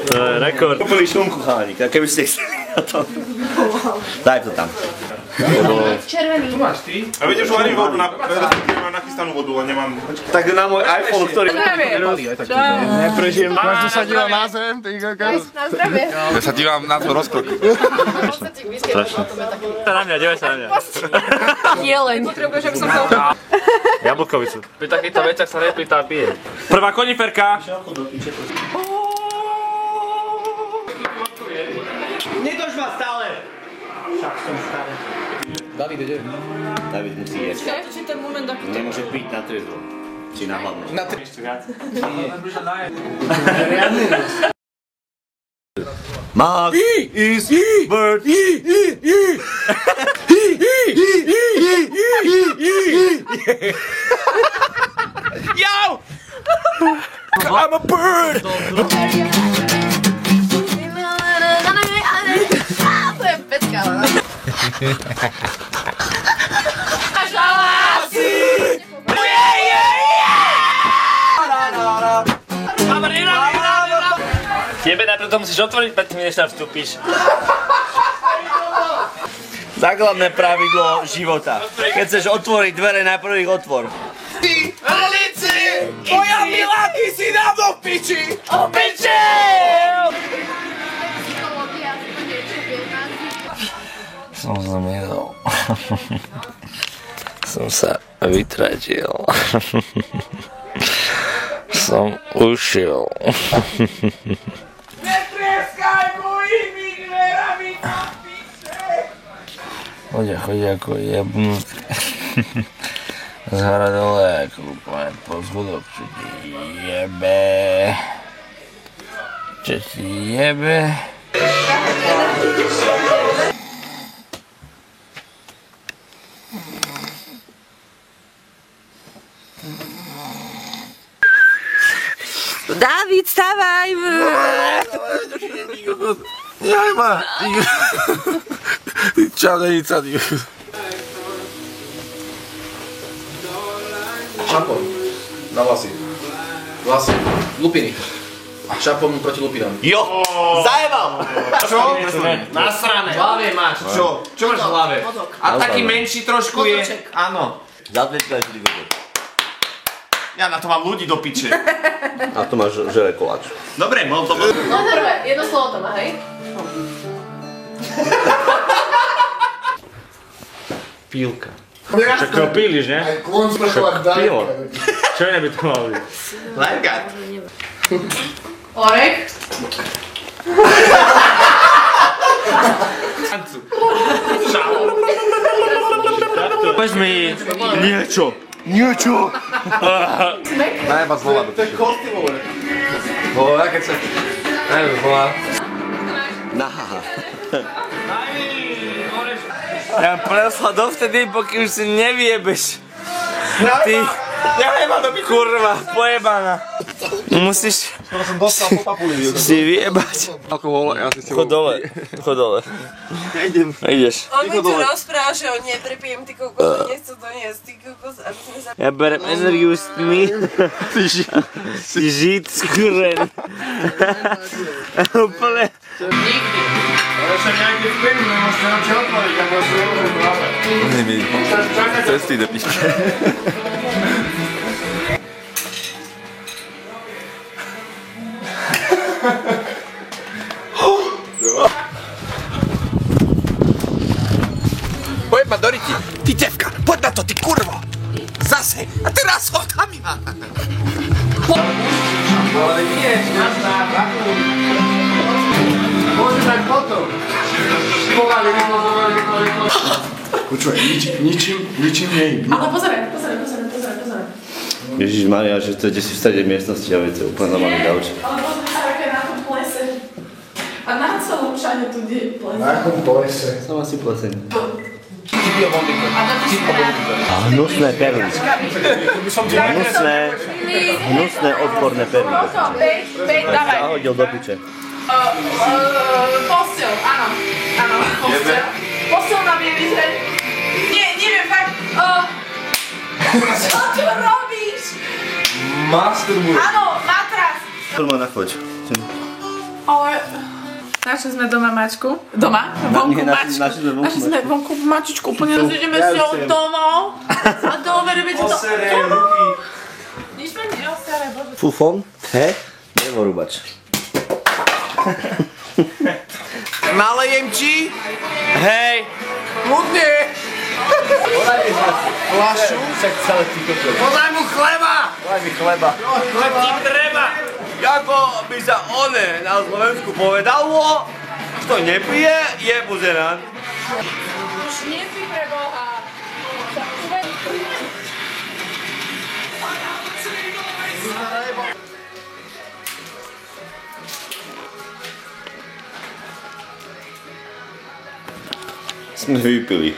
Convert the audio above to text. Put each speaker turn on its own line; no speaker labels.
To je rekord.
Úplný šumku, chalani, keby ste chceli na to. Daj to tam.
Červený.
Tu máš ty? A viete, že varím vodu, mám nachystanú vodu a nemám...
Tak na môj iPhone, ktorý...
Neprežijem.
Máš sa díval na zem, ty kokos.
Na zdravie.
Ja sa dívam na tvoj rozkrok.
Sa na mňa, dívaj sa na mňa.
Jeleň. Potrebuješ, aby som to...
Jablkovicu. Pri takýchto veciach sa nepýta a pije. Prvá koniferka.
Nedrž ma stále! Však som stále.
David, ide.
David musí jesť.
Či ten moment, ako to...
Nemôže piť na trezvo. Či na hlavno.
Na tri.
Mark is bird. Yo! I'm a bird!
To je pecka, ale...
Tebe najprv to musíš otvoriť, predtým než tam vstúpiš.
Základné pravidlo života. Keď chceš otvoriť dvere, najprv ich otvor.
Ty, Alici! Moja miláky si dám do piči! O piči!
Som zmizol. Som sa vytratil. Som ušiel.
Netrieskaj mojimi dverami na piče!
Chodia ako jebnutý. Z hora dole, ako úplne po zhodok, čo ti jebe. Čo ti jebe.
David, stávaj!
Jaj ma! Ty čadenica, ty.
Šampón. Na vlasy. Vlasy. Lupiny. Šampón proti lupinám.
Jo! Zajebal!
Čo?
Nasrané. V hlave máš. Čo? Čo máš v hlave? A taký menší trošku je... Áno.
Zatečka si kokot.
Ja na to mám ľudí do piče.
A to máš žele koláč.
Dobre, mohol to...
No prvé, jedno slovo to má, hej?
Pílka. Čak ho píliš, ne?
Aj klon sprchovať
Pivo.
dajka.
Čo iné by to malo byť?
Lifeguard.
Orek.
Povedz mi niečo.
Niečo!
Najeba zlola do
To je kosti, vole.
Hola, keď sa... Najmä, hola.
Nahaha.
Ja mám presla dovtedy, pokým si neviebeš. Ty, kurva, pojebana. Musíš
Skoro som dostal po papuli.
si vyjebať.
Alkohol, ja si
Chod dole, chod dole.
Ja idem.
Ideš.
On mi tu rozpráva, že ho neprepijem, ty kokos, nechcú doniesť, ty kokos, aby sme sa...
Ja berem energiu s tmy. Ty žid skúren. Úplne.
Ale však nejaký vplyv, nemôžete nám čo otvoriť, ja môžem nemôžem práve.
Oni mi cesty do piče.
Poď ma do ryti. Ty devka, poď na to, ty kurvo. Zase. A teraz ho tam ima.
Ale nie, šťastná, brachu. Môže tak potom. Povali, rýchlo. Počúvaj, ničím nie.
Ale pozeraj.
Ježišmaria, že chcete si vstať v miestnosti a viete, úplne normálny gauč.
Ale pozri sa, aké je na tom plese. A na celom všade tu je ples.
Na akom plese?
Som asi pleseň.
A to ty si
A hnusné perly. Hnusné odporné perly.
Bej, dávaj.
Zahodil do piče.
Postel, áno. Áno, postel. Postel nám je vyzrieť. Nie, neviem, fakt. Čo tu robíš?
Masturbuje.
Áno, matras.
Forma na choď.
Ale... Našli sme doma mačku. Doma? Vonku mačku. Našli sme vonku mačičku. Úplne rozjdeme si od domov. A dobre, viete to...
Oserie ruky.
Nič ma neosere, bože.
Fufon, he, drevorúbač.
Nalejem ti?
Hej!
Kľudne. Flašu?
Však celé ty kokos.
Podaj mu chleba.
Daj mi chleba.
Chleb ti treba.
Ako by sa one na Slovensku povedalo, kto nepije, je buzerant.
Už nepí pre Boha.
Sme vypili.